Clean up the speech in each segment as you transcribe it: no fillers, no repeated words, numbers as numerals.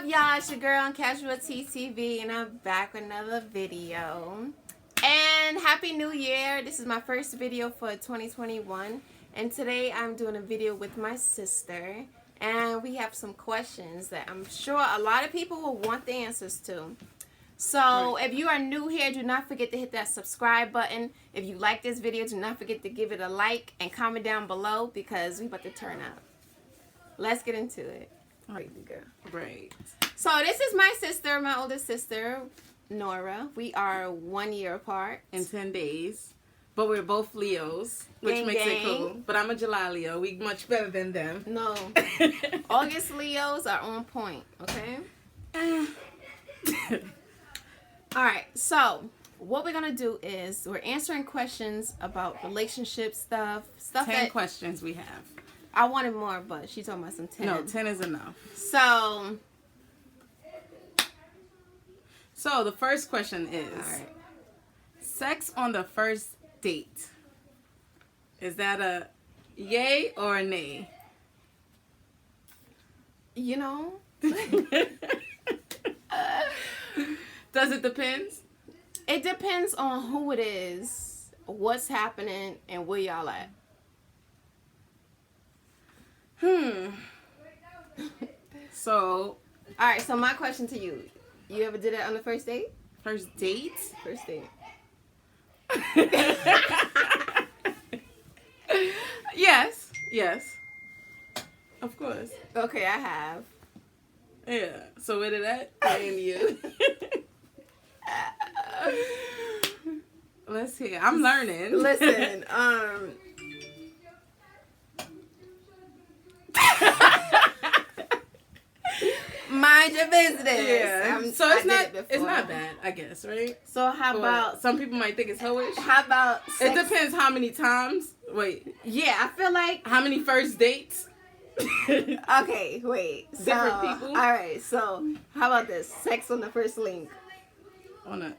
up, y'all? It's your girl on Casual TTV, and I'm back with another video. And Happy New Year! This is my first video for 2021, and today I'm doing a video with my sister, and we have some questions that I'm sure a lot of people will want the answers to. So if you are new here, do not forget to hit that subscribe button. If you like this video, do not forget to give it a like and comment down below because we about to turn up. Let's get into it. Right. So this is my sister, my oldest sister, Nora. We are 1 year apart. In 10 days. But we're both Leos, which Gang, makes gang. it cool. But I'm a July Leo. We much better than them. No. August Leos are on point, okay? Alright, so what we're going to do is we're answering questions about relationship stuff. 10 questions we have. I wanted more, but she told me some 10. No, 10 is enough. So the first question is, sex on the first date. Is that a yay or a nay? you know, Does it depend? it depends on who it is, what's happening, and where y'all at. So, Alright, so my question to you. You ever did it on the first date? first date? First date. Yes. Of course. Okay, I have. Yeah. So where did that end you? Let's hear. I'm learning. Listen, mind your business. Yeah. So I it's did not. it before. It's not bad, I guess, right? So how Or about some people might think it's hoish. how about It sex? depends how many times. Wait. Yeah, I feel like How many first dates? okay, wait. So, Different people? All right. So how about this? Sex on the first link. On a.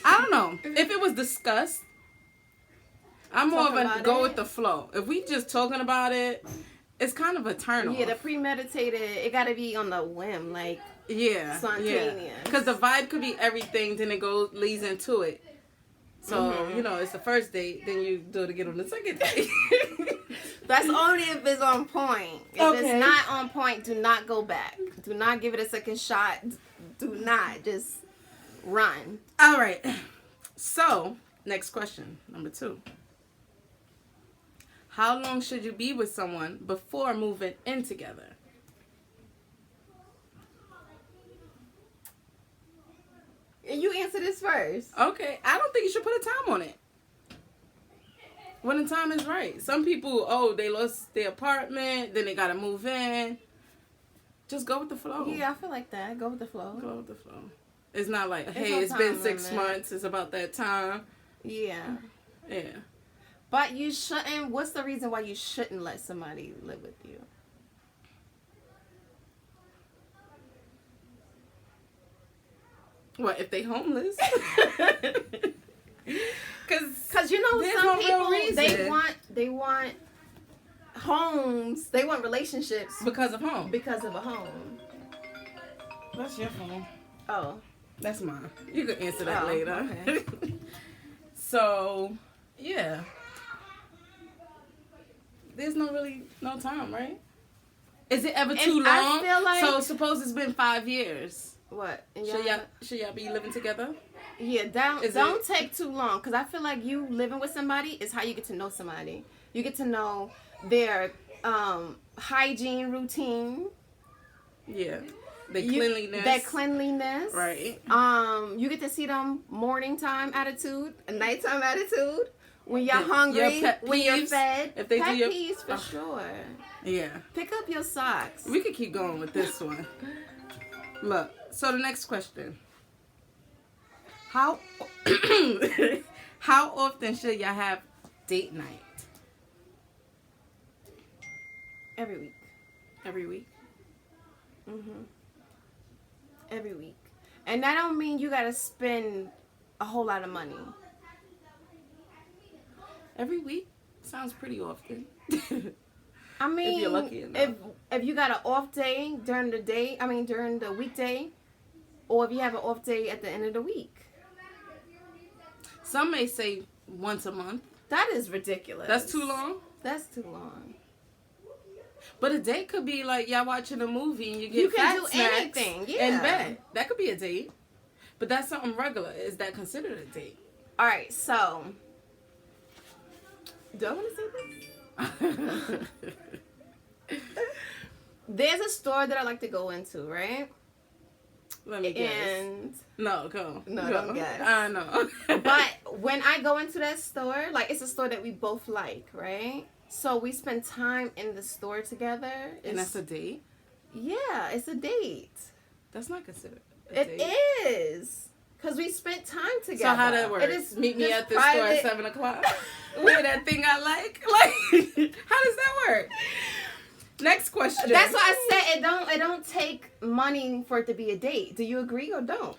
I don't know. If it was discussed, I'm more of Talk a about go it? with the flow. If we just talking about it, it's kind of a turn off. Yeah, the premeditated. It got to be on the whim, like spontaneous. Because the vibe could be everything, then it leads into it. So, you know, it's the first date, then you do it again on the second date. That's only if it's on point. If Okay. it's not on point, do not go back. Do not give it a second shot. Do not. Just run. All right. So, next question, number 2. How long should you be with someone before moving in together? You answer this first. Okay. I don't think you should put a time on it. When the time is right. Some people, they lost their apartment, then they got to move in. Just go with the flow. Yeah, I feel like that. Go with the flow. Go with the flow. It's not like, hey, no it's been time 6 limit. months. It's about that time. Yeah. Yeah. But you shouldn't. What's the reason why you shouldn't let somebody live with you? What, if they homeless? Because you know, there's some no real people reason. they want homes. They want relationships Because of home. because of a home. That's your phone. Oh. That's mine. You can answer that Oh, later. okay. So, yeah. There's no time, right? Is it ever too And I long? feel like- So suppose it's been 5 years. What? And Should y'all be living together? Yeah, Is don't it- take too long, because I feel like you living with somebody is how you get to know somebody. You get to know their hygiene routine, Yeah. Cleanliness. their cleanliness. Right. You get to see them morning time attitude, nighttime attitude. When you're Your hungry, pet when you're peeves, fed. if they pet do your- peeves for sure. Yeah. Pick up your socks. We could keep going with this one. Look, so the next question. How often should y'all have date night? Every week. Every week? Every week. And that don't mean you gotta spend a whole lot of money. Every week? Sounds pretty often. I mean, if you're lucky enough. If you got an off day during the day, I mean during the weekday, or if you have an off day at the end of the week. Some may say once a month. That is ridiculous. That's too long? That's too long. But a date could be like y'all watching a movie and you get You can fat do snacks anything, yeah. in bed. That could be a date. But that's something regular. Is that considered a date? All right, so do I want to say this? There's a store that I like to go into, right? Let me guess. And no, go. No, go. don't guess. I know. But when I go into that store, like it's a store that we both like, right? So we spend time in the store together. And that's a date? Yeah, it's a date. That's not considered a date. It is. Because we spent time together. So how that works? It is meet me at the private. store at 7 o'clock? Wear that thing I like? Like, how does that work? Next question. That's why I said it don't take money for it to be a date. Do you agree or don't?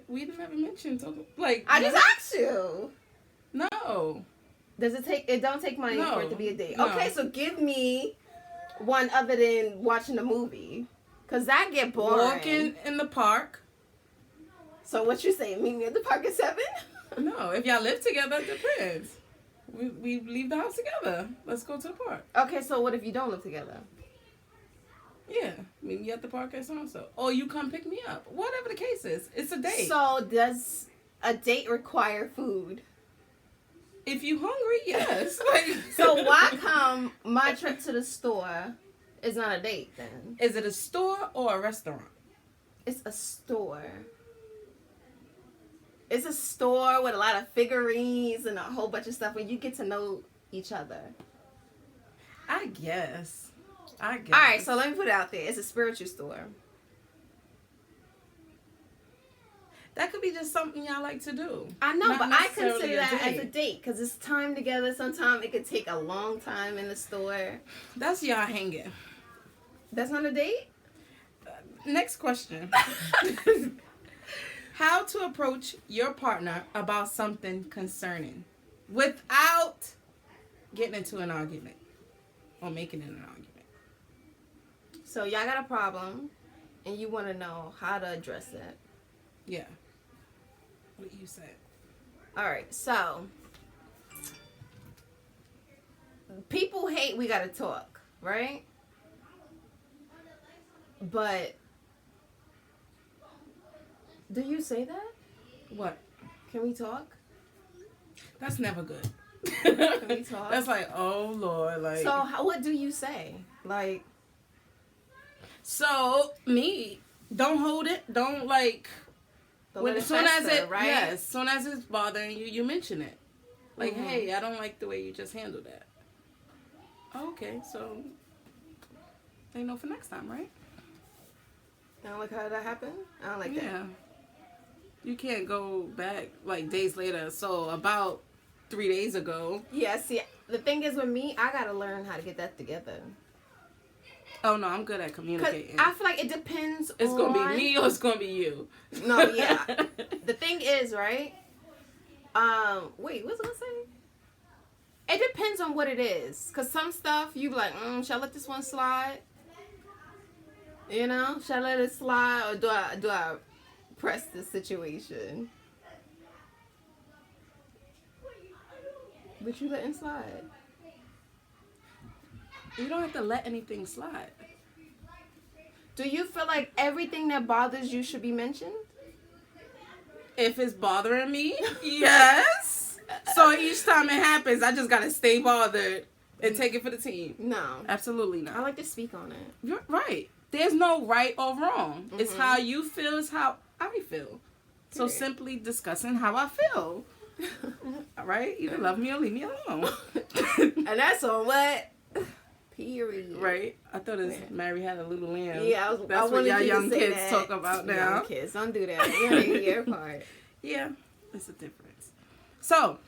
We never mentioned like. I just asked you. No. Does it take? It don't take money No. for it to be a date. No. Okay, so give me one other than watching a movie, cause that get boring. Walking in the park. So what you saying? Meet me at the park at 7? No, if y'all live together, it depends. We leave the house together. Let's go to the park. Okay, so what if you don't live together? Yeah, meet me at the park at so-and-so. Or you come pick me up. Whatever the case is, it's a date. So does a date require food? If you hungry, yes. Like, So why come my trip to the store is not a date then? Is it a store or a restaurant? It's a store. It's a store with a lot of figurines and a whole bunch of stuff where you get to know each other. I guess. All right, so let me put it out there. It's a spiritual store. That could be just something y'all like to do. I know, Not but I necessarily consider a that date. as a date because it's time together. Sometimes it could take a long time in the store. That's y'all hanging. That's not a date? Next question. How to approach your partner about something concerning without getting into an argument or making it an argument. So y'all got a problem and you want to know how to address it. Yeah. What you said. All right, so people hate we got to talk, right? But do you say that? What? Can we talk? That's never good. Can we talk? That's like, oh Lord, like. So what do you say? Like, so me, don't hold it. Don't like. As soon as it, right? yes, as soon as it's bothering you, you mention it. Like, hey, I don't like the way you just handled that. Okay, so they know for next time, right? I don't like how that happened. I don't like that. Yeah. You can't go back like days later. So about 3 days ago. Yeah, see, the thing is with me, I gotta learn how to get that together. Oh no, I'm good at Cause communicating. I feel like it depends. It's gonna be me or it's gonna be you. No, yeah. The thing is, right? Wait, what's I gonna say? It depends on what it is. Cause some stuff you be like, shall I let this one slide? You know, shall I let it slide or do I press the situation? But you letting slide. You don't have to let anything slide. Do you feel like everything that bothers you should be mentioned? If it's bothering me, yes. So each time it happens, I just gotta stay bothered and take it for the team. No. Absolutely not. I like to speak on it. You're right. There's no right or wrong. It's how you feel, it's how I feel. So Period. simply discussing how I feel. All right? Either love me or leave me alone. And that's on what? Period. Right? I thought it was Mary Had a Little Lamb. Yeah, That's what y'all young kids talk about now. Young kids, don't do that. You don't even hear part. Yeah, it's a difference. So,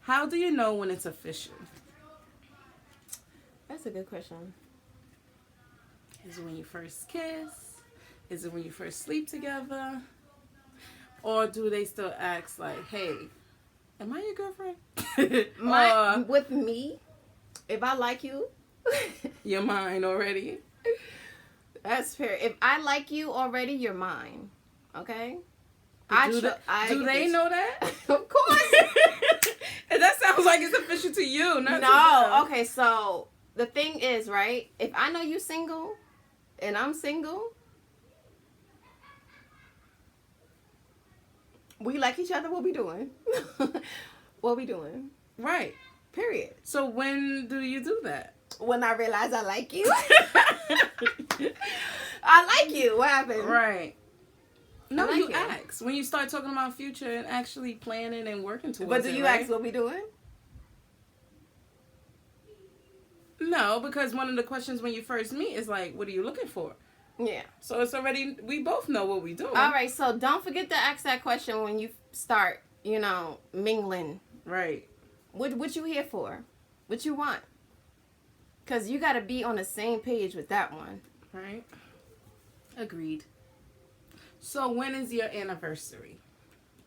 how do you know when it's official? That's a good question. Is it when you first kiss? Is it when you first sleep together? Or do they still ask like, hey, am I your girlfriend? With me, if I like you, You're mine already. That's fair. If I like you already, you're mine. Okay? Do they know that? Of course. And that sounds like it's official to you, not to No. them. Okay, so the thing is, right? If I know you single and I'm single, we like each other, what we doing? What we doing? Right. Period. So when do you do that? When I realize I like you. I like you. What happened? Right. No, like you you. ask. When you start talking about future and actually planning and working towards But do it, you right? ask what we doing? No, because one of the questions when you first meet is like, what are you looking for? Yeah. So it's already, we both know what we doing. All right, so don't forget to ask that question when you start, mingling. Right. What you here for? What you want? Because you got to be on the same page with that one. Right. Agreed. So when is your anniversary?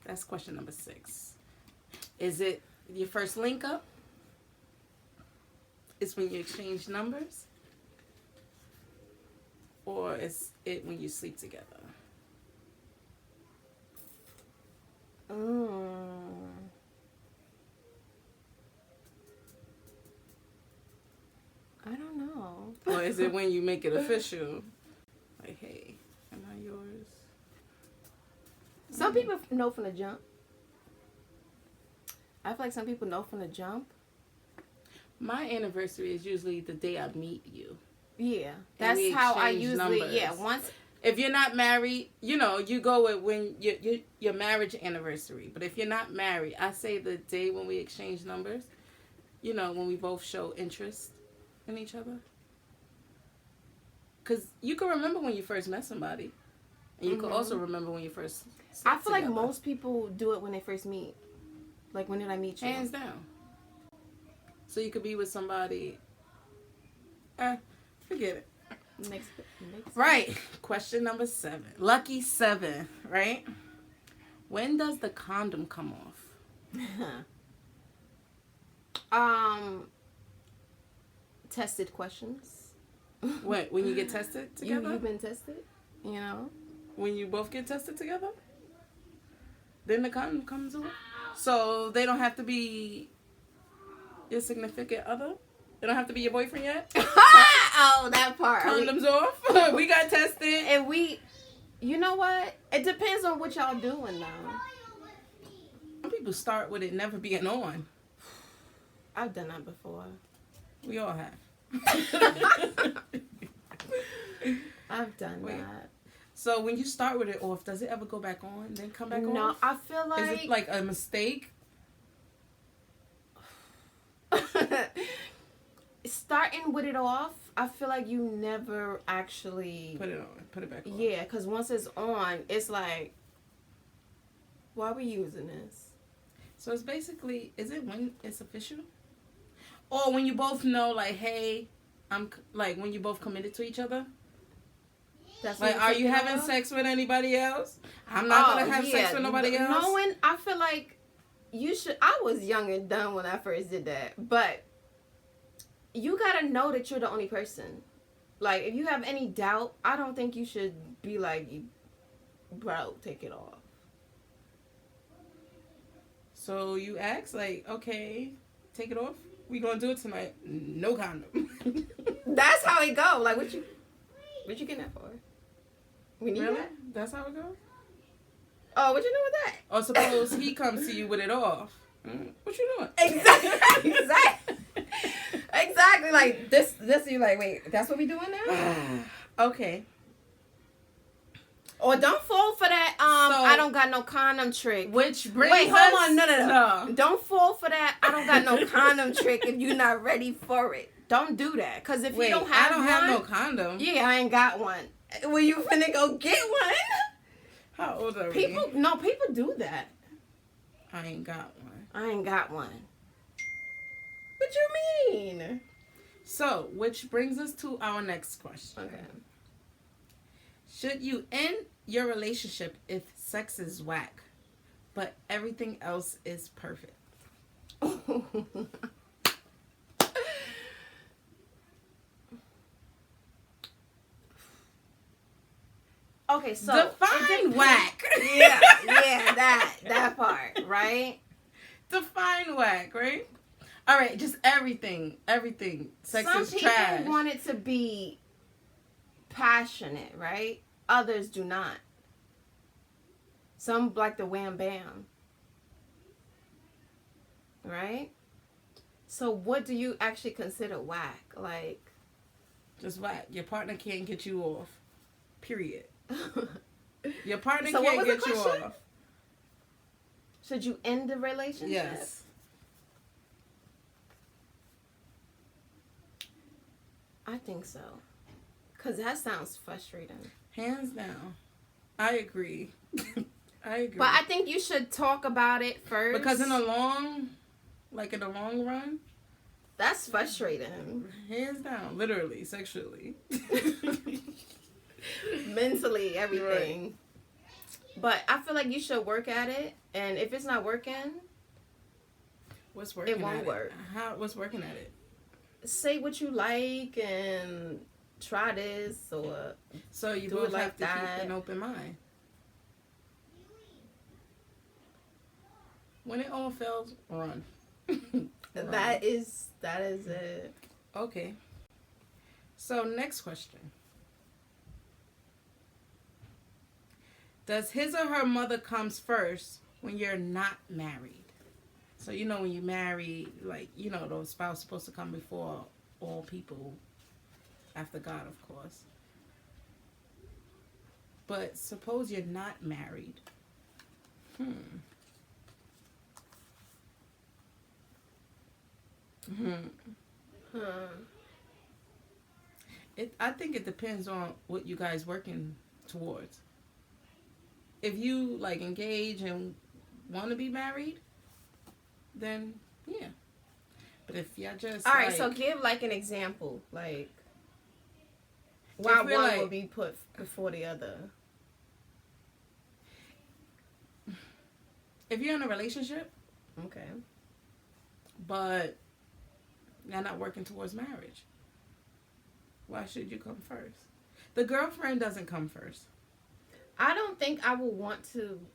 That's question number 6. Is it your first link up? Is when you exchange numbers? Or is it when you sleep together? I don't know. Or is it when you make it official? Like, hey, am I yours? Some people know from the jump. I feel like some people know from the jump. My anniversary is usually the day I meet you. Yeah, And that's we how I exchange usually. numbers. Yeah, once. If you're not married, you go with when your marriage anniversary. But if you're not married, I say the day when we exchange numbers. When we both show interest in each other. Because you can remember when you first met somebody. And you can also remember when you first I feel like together. most people do it when they first meet. Like, when did I meet you? Hands down. So you could be with somebody. Forget it. Next. Right. Question number 7. Lucky 7, right? When does the condom come off? Tested questions. What? When you get tested together? You've been tested? When you both get tested together? Then the condom comes off? So they don't have to be your significant other? They don't have to be your boyfriend yet? Oh, that part. Condoms off? We got tested. And you know what? It depends on what y'all doing, though. Some people start with it never being on. I've done that before. We all have. I've done Wait. that. So when you start with it off, does it ever go back on, then come back on? No, I feel like... Is it like a mistake? Starting with it off, I feel like you never actually... Put it on. Put it back on. Yeah, because once it's on, it's like, why are we using this? So it's basically, is it when it's official? Or when you both know, like, hey, when you both committed to each other? That's Like, when are take you it having off? sex with anybody else? I'm not going to have sex with nobody else. Knowing, I feel like you should... I was young and dumb when I first did that. But you got to know that you're the only person. Like, if you have any doubt, I don't think you should be like, bro, take it off. So you ask, like, okay, take it off? We going to do it tonight? No condom. That's how it go. Like, what you getting that for? We need Really? that? That's how it goes? Oh, what you doing with that? Or suppose he comes to you with it off. What you doing? Exactly. Exactly. Like, this, you like, wait, that's what we doing now? Okay. Or don't fall for that, I don't got no condom trick. Which brings Wait, us... hold on. No. No. Don't fall for that, I don't got no condom trick if you're not ready for it. Don't do that. Because if you don't have one... I don't have no condom. Yeah, I ain't got one. Well, you finna go get one? How old are we? People do that. I ain't got one. I ain't got one. What you mean? So, which brings us to our next question. Okay. Should you end your relationship if sex is whack, but everything else is perfect? Okay, so define whack. Yeah, that part, right? Define whack, right? All right, just everything. Sex is trash. Some people want it to be passionate, right? Others do not. Some like the wham bam, right? So what do you actually consider whack? Like, just whack. Your partner can't get you off. Period. Your partner so can't get you question? off. Should you end the relationship? Yes. I think so. Because that sounds frustrating. Hands down. I agree. I agree. But I think you should talk about it first. Because in the long run, that's frustrating. Hands down. Literally, sexually. Mentally, everything. Right. But I feel like you should work at it. And if it's not working, what's working? It won't work. What's working at it? Say what you like and try this or so you do both it like have to that. keep an open mind. When it all fails, run. That is it. Okay. So next question. Does his or her mother comes first when you're not married? So, you know, when you marry, like, you know, the spouse is supposed to come before all people, after God, of course. But suppose you're not married. I think it depends on what you guys working towards. If you, like, engage and want to be married, then yeah. But if y'all just all right, so give like an example, like why one would be put before the other. If you're in a relationship, okay, but you're not working towards marriage, why should you come first? The girlfriend doesn't come first. I don't think I would want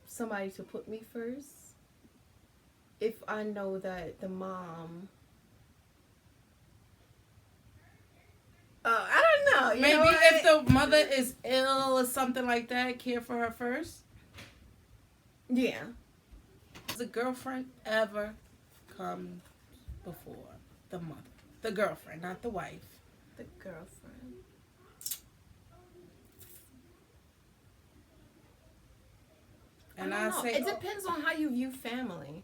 somebody to put me first. If I know that the mom, I don't know. Maybe if the mother is ill or something like that, care for her first. Yeah. Does the girlfriend ever come before the mother? The girlfriend, not the wife. The girlfriend. And I don't know. say It depends on how you view family.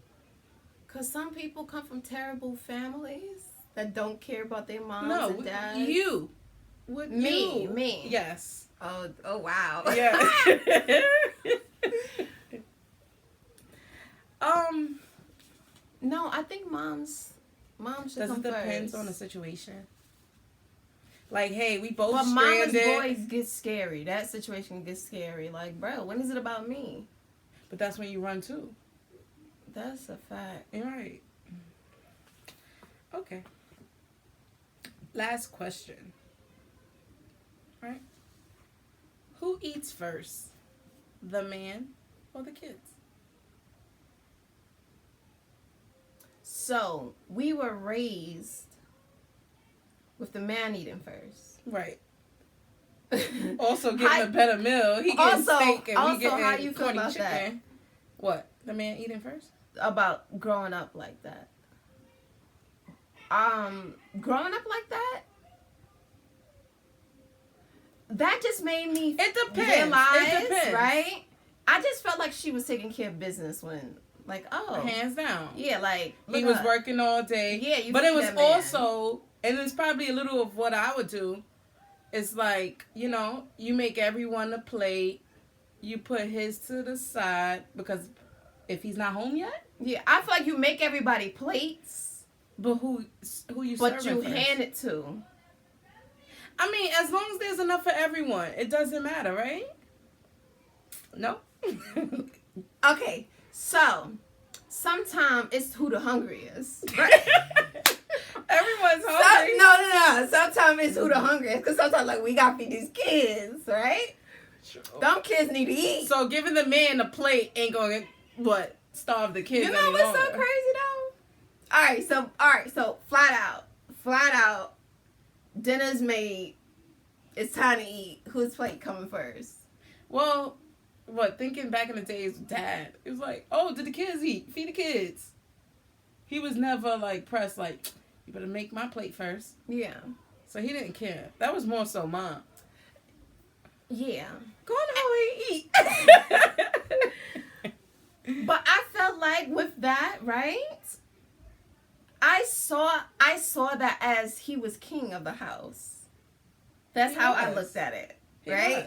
Because some people come from terrible families that don't care about their moms and dads. You. Me. Yes. Oh wow. Yes. No, I think moms should come first. Does it depend on the situation? Like, hey, we both but stranded. mama's boys get scary. That situation gets scary. Like, bro, when is it about me? But that's when you run too. That's a fact. You're right. Okay. Last question. Right? Who eats first? The man or the kids? So, we were raised with the man eating first. Right. Also getting a better meal. He getting steak and we getting how you feel about chicken. That? What? The man eating first? About growing up like that. Growing up like that? That just made me realize, right? I just felt like she was taking care of business when, like, hands down. Yeah, like, he was working all day. Yeah, but it was also, and it's probably a little of what I would do. It's like, you know, you make everyone a plate. You put his to the side because if he's not home yet. Yeah, I feel like you make everybody plates. But who you serving But you first? hand it to. I mean, as long as there's enough for everyone, it doesn't matter, right? No? Okay, so sometimes it's who the hungriest. Right? Everyone's hungry. No. Sometimes it's who the hungriest. Because sometimes, like, we got to feed these kids, right? True. Them kids need to eat. So giving the man a plate ain't going to, starve the kids You know any what's longer. so crazy though? All right, so flat out, dinner's made. It's time to eat. Whose plate coming first? Well, thinking back in the days with Dad, it was like, oh, did the kids eat? Feed the kids. He was never like pressed like, you better make my plate first. Yeah. So he didn't care. That was more so Mom. Yeah. Go on home and eat. But I felt like with that, right? I saw that as he was king of the house. That's how I looked at it, right?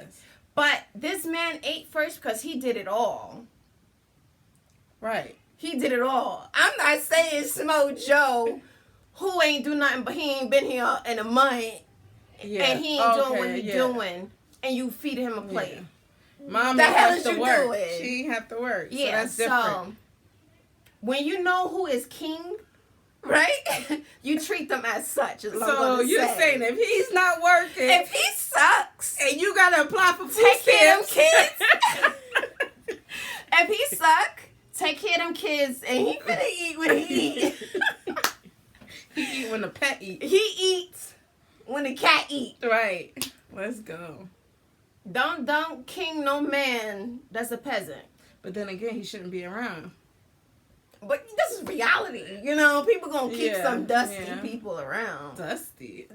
But this man ate first because he did it all. Right. He did it all. I'm not saying Smo Joe, who ain't do nothing, but he ain't been here in a month, and he ain't doing what he doing, and you feed him a plate. Yeah. Mom The didn't hell have is to you work. doing? She didn't have to work. Yeah, so that's different. so when you know who is king, right? You treat them as such. Is what I'm So gonna you're say. saying if he's not working, If he sucks, and you gotta apply for food take care of stamps, them kids. If he suck, take care of them kids, and he finna eat when he eat. he eat when the pet eat. He eats when the cat eat. Right. Let's go. Don't king no man that's a peasant. But then again, he shouldn't be around. But this is reality, you know. People gonna keep some dusty yeah. people around. Dusty.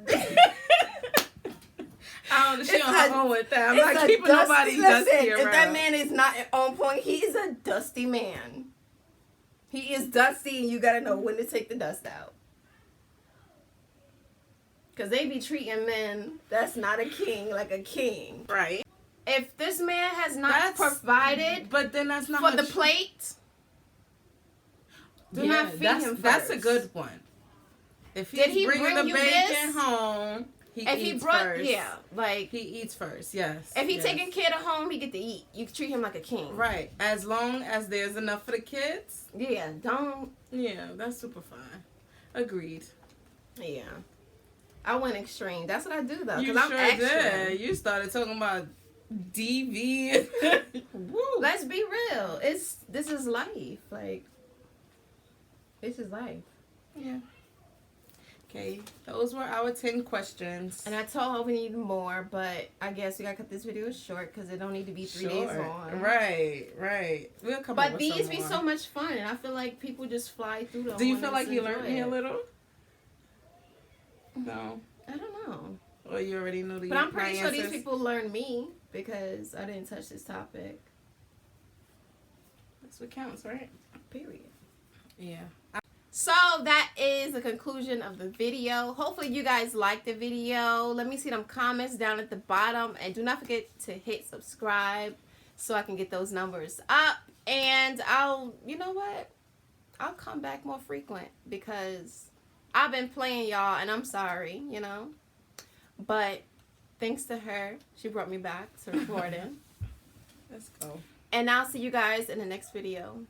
I don't. She on her own with that. I'm It's not a keeping nobody listen, dusty around. if that man is not on point, he is a dusty man. He is dusty, and you gotta know when to take the dust out. Cause they be treating men that's not a king like a king. Right. If this man has not provided, but then that's not for the plate, do not feed him first. That's a good one. If he's Did he bringing bring the you bacon this? home, he eats first. Yeah, like he eats first. Yes. if he taking care of home, he get to eat. You treat him like a king. Right. As long as there's enough for the kids. Yeah, don't. Yeah, that's super fine. Agreed. Yeah. I went extreme. That's what I do though. You Because I'm sure extra. did. You started talking about DV. Woo. Let's be real. This is life. Like, this is life. Yeah. Okay, those were our 10 questions. And I told her we need more, but I guess we gotta cut this video short because it don't need to be 3 days long. Right. We'll come up But with these some be more. so much fun, and I feel like people just fly through them. Do you when feel it's like you learned me a enjoyed. little? No. I don't know. Or you already knew the But I'm pretty my sure these answers? people learned me because I didn't touch this topic. That's what counts, right? Period. Yeah. So that is the conclusion of the video. Hopefully you guys liked the video. Let me see them comments down at the bottom. And do not forget to hit subscribe so I can get those numbers up. And you know what? I'll come back more frequent because I've been playing y'all and I'm sorry, you know. But thanks to her, she brought me back to recording. Let's go. And I'll see you guys in the next video.